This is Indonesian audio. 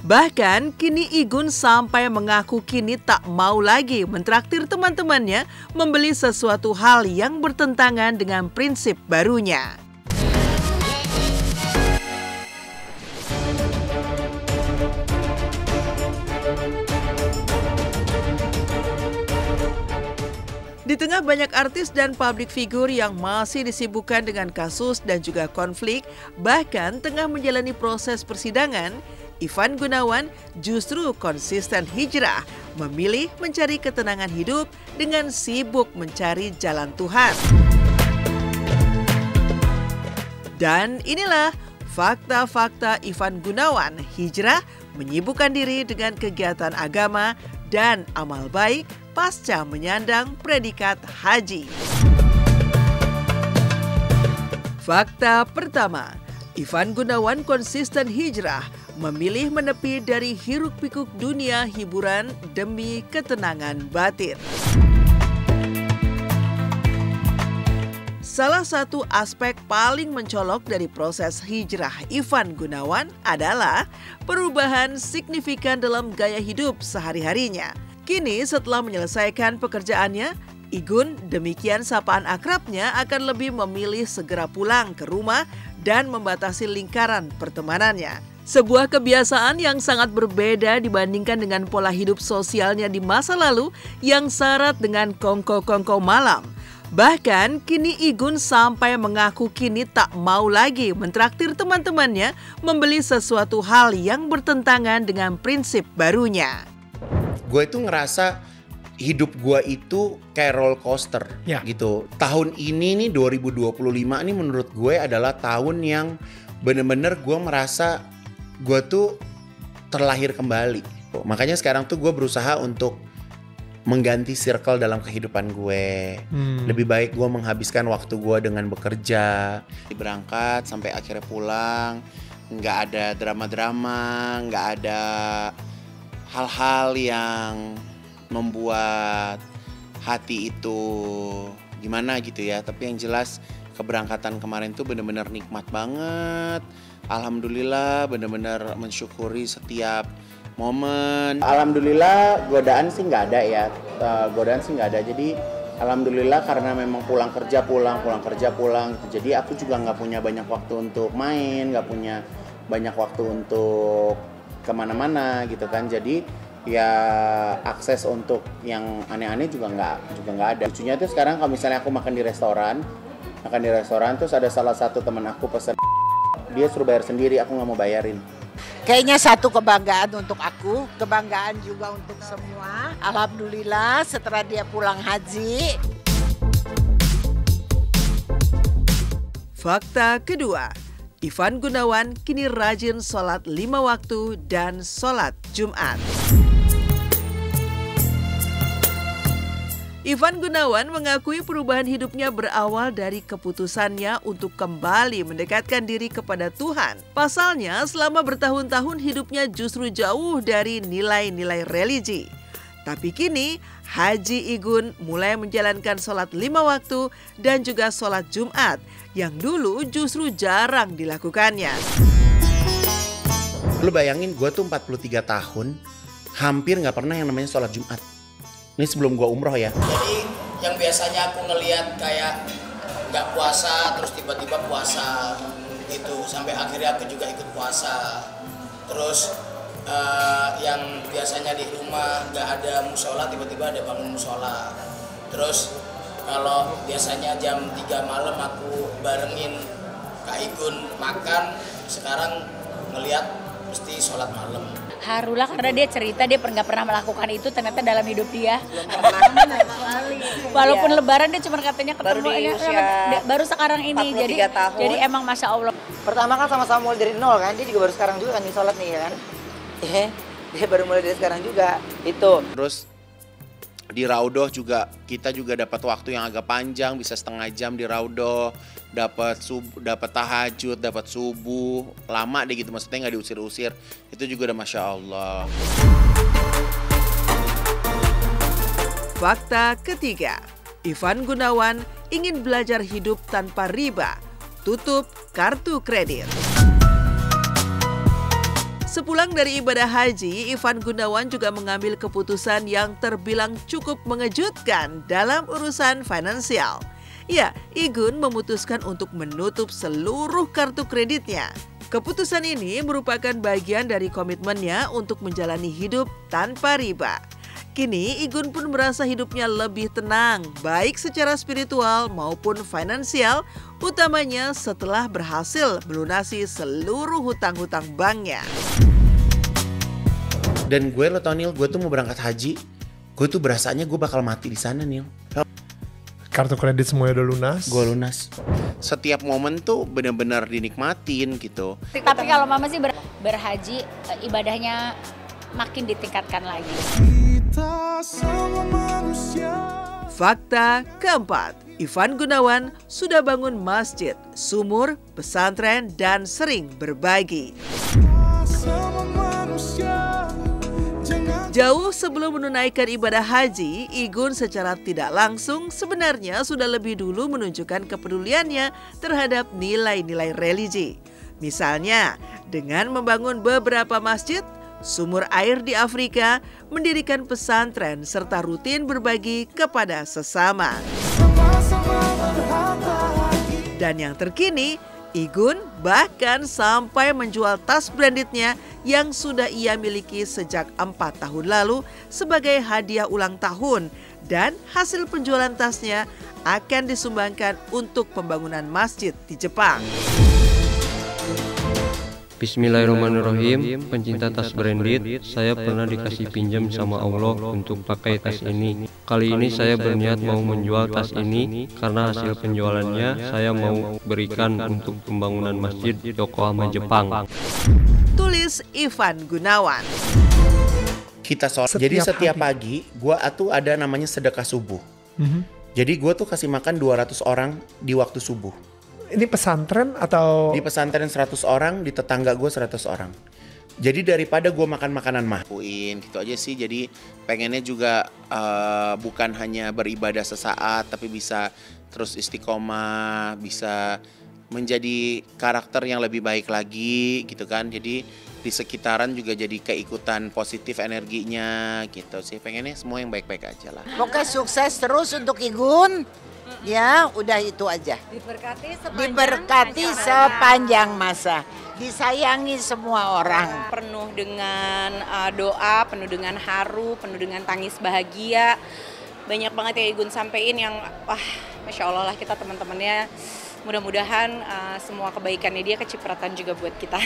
Bahkan kini Igun sampai mengaku kini tak mau lagi mentraktir teman-temannya membeli sesuatu hal yang bertentangan dengan prinsip barunya. Di tengah banyak artis dan publik figur yang masih disibukkan dengan kasus dan juga konflik, bahkan tengah menjalani proses persidangan, Ivan Gunawan justru konsisten hijrah, memilih mencari ketenangan hidup dengan sibuk mencari jalan Tuhan. Dan inilah fakta-fakta Ivan Gunawan hijrah menyibukkan diri dengan kegiatan agama dan amal baik pasca menyandang predikat haji. Fakta pertama, Ivan Gunawan konsisten hijrah, memilih menepi dari hiruk-pikuk dunia hiburan demi ketenangan batin. Salah satu aspek paling mencolok dari proses hijrah Ivan Gunawan adalah perubahan signifikan dalam gaya hidup sehari-harinya. Kini setelah menyelesaikan pekerjaannya, Igun, demikian sapaan akrabnya, akan lebih memilih segera pulang ke rumah dan membatasi lingkaran pertemanannya. Sebuah kebiasaan yang sangat berbeda dibandingkan dengan pola hidup sosialnya di masa lalu yang syarat dengan kongko-kongko malam. Bahkan kini Igun sampai mengaku kini tak mau lagi mentraktir teman-temannya membeli sesuatu hal yang bertentangan dengan prinsip barunya. Gue itu ngerasa hidup gue itu kayak roller coaster gitu. Tahun ini nih 2025 nih menurut gue adalah tahun yang bener-bener gue merasa gue tuh terlahir kembali. Makanya sekarang tuh gue berusaha untuk mengganti circle dalam kehidupan gue. Lebih baik gue menghabiskan waktu gue dengan bekerja. Berangkat sampai akhirnya pulang. Nggak ada drama-drama, nggak ada hal-hal yang membuat hati itu gimana gitu ya. Tapi yang jelas keberangkatan kemarin tuh bener-bener nikmat banget. Alhamdulillah, bener-bener mensyukuri setiap momen. Alhamdulillah godaan sih nggak ada ya. Jadi alhamdulillah karena memang pulang kerja pulang. Jadi aku juga nggak punya banyak waktu untuk main, nggak punya banyak waktu untuk kemana-mana gitu kan. Jadi ya akses untuk yang aneh-aneh juga nggak ada. Lucunya tuh sekarang kalau misalnya aku makan di restoran terus ada salah satu teman aku pesan, dia suruh bayar sendiri, aku nggak mau bayarin. Kayaknya satu kebanggaan untuk aku, kebanggaan juga untuk semua. Alhamdulillah setelah dia pulang haji. Fakta kedua, Ivan Gunawan kini rajin sholat 5 waktu dan sholat Jumat. Ivan Gunawan mengakui perubahan hidupnya berawal dari keputusannya untuk kembali mendekatkan diri kepada Tuhan. Pasalnya, selama bertahun-tahun hidupnya justru jauh dari nilai-nilai religi. Tapi kini, Haji Igun mulai menjalankan sholat 5 waktu dan juga sholat Jumat yang dulu justru jarang dilakukannya. Lu bayangin gue tuh 43 tahun, hampir gak pernah yang namanya sholat Jumat. Ini sebelum gue umroh ya. Jadi yang biasanya aku ngelihat kayak gak puasa, terus tiba-tiba puasa gitu. Sampai akhirnya aku juga ikut puasa. Terus yang biasanya di rumah gak ada musola, tiba-tiba ada bangun musola. Terus kalau biasanya jam 3 malam aku barengin Kak Igun makan, sekarang ngelihat mesti sholat malam. Harulah karena dia cerita dia nggak pernah melakukan itu ternyata dalam hidup dia. Walaupun lebaran dia cuma katanya ketemu baru sekarang ini. Jadi emang Masya Allah. Pertama kan sama-sama mulai dari nol kan, dia juga baru sekarang juga kan di sholat nih ya kan. Dia baru mulai dari sekarang juga itu. Terus di Raudoh juga kita juga dapat waktu yang agak panjang, bisa setengah jam di Raudoh, dapat tahajud, dapat subuh, lama deh gitu, maksudnya nggak diusir-usir. Itu juga udah Masya Allah. Fakta ketiga, Ivan Gunawan ingin belajar hidup tanpa riba, tutup kartu kredit. Sepulang dari ibadah haji, Ivan Gunawan juga mengambil keputusan yang terbilang cukup mengejutkan dalam urusan finansial. Ya, Igun memutuskan untuk menutup seluruh kartu kreditnya. Keputusan ini merupakan bagian dari komitmennya untuk menjalani hidup tanpa riba. Kini Igun pun merasa hidupnya lebih tenang, baik secara spiritual maupun finansial, utamanya setelah berhasil melunasi seluruh hutang-hutang banknya. Dan gue lo tau Nil, gue tuh mau berangkat haji, gue tuh berasanya gue bakal mati di sana Nil. Kartu kredit semuanya udah lunas? Gue lunas. Setiap momen tuh bener-bener dinikmatin gitu. Tapi kalau mama sih berhaji, ibadahnya makin ditingkatkan lagi. Fakta keempat, Ivan Gunawan sudah bangun masjid, sumur, pesantren, dan sering berbagi. Jauh sebelum menunaikan ibadah haji, Igun secara tidak langsung sebenarnya sudah lebih dulu menunjukkan kepeduliannya terhadap nilai-nilai religi. Misalnya, dengan membangun beberapa masjid, sumur air di Afrika, mendirikan pesantren, serta rutin berbagi kepada sesama. Dan yang terkini, Igun bahkan sampai menjual tas brandednya yang sudah ia miliki sejak 4 tahun lalu sebagai hadiah ulang tahun, dan hasil penjualan tasnya akan disumbangkan untuk pembangunan masjid di Jepang. Bismillahirrahmanirrahim, pencinta tas branded, saya pernah dikasih pinjam sama Allah untuk pakai tas ini. Kali ini saya berniat mau menjual tas ini karena hasil penjualannya saya mau berikan untuk pembangunan masjid Yokohama, Jepang. Tulis Ivan Gunawan. Kita sholat, jadi setiap pagi gua tuh ada namanya sedekah subuh. Jadi gua tuh kasih makan 200 orang di waktu subuh. Ini pesantren atau? Di pesantren 100 orang, di tetangga gue 100 orang. Jadi daripada gue makan makanan mahkuin gitu aja sih. Jadi pengennya juga bukan hanya beribadah sesaat, tapi bisa terus istiqomah, bisa menjadi karakter yang lebih baik lagi gitu kan. Jadi di sekitaran juga jadi keikutan positif energinya gitu sih. Pengennya semua yang baik-baik aja lah. Pokoknya sukses terus untuk Igun. Ya, udah itu aja. Diberkati sepanjang masa. Disayangi semua orang. Penuh dengan doa, penuh dengan haru, penuh dengan tangis bahagia. Banyak banget ya Igun sampein yang wah, Masya Allah lah kita teman-temannya. Mudah-mudahan semua kebaikannya dia kecipratan juga buat kita.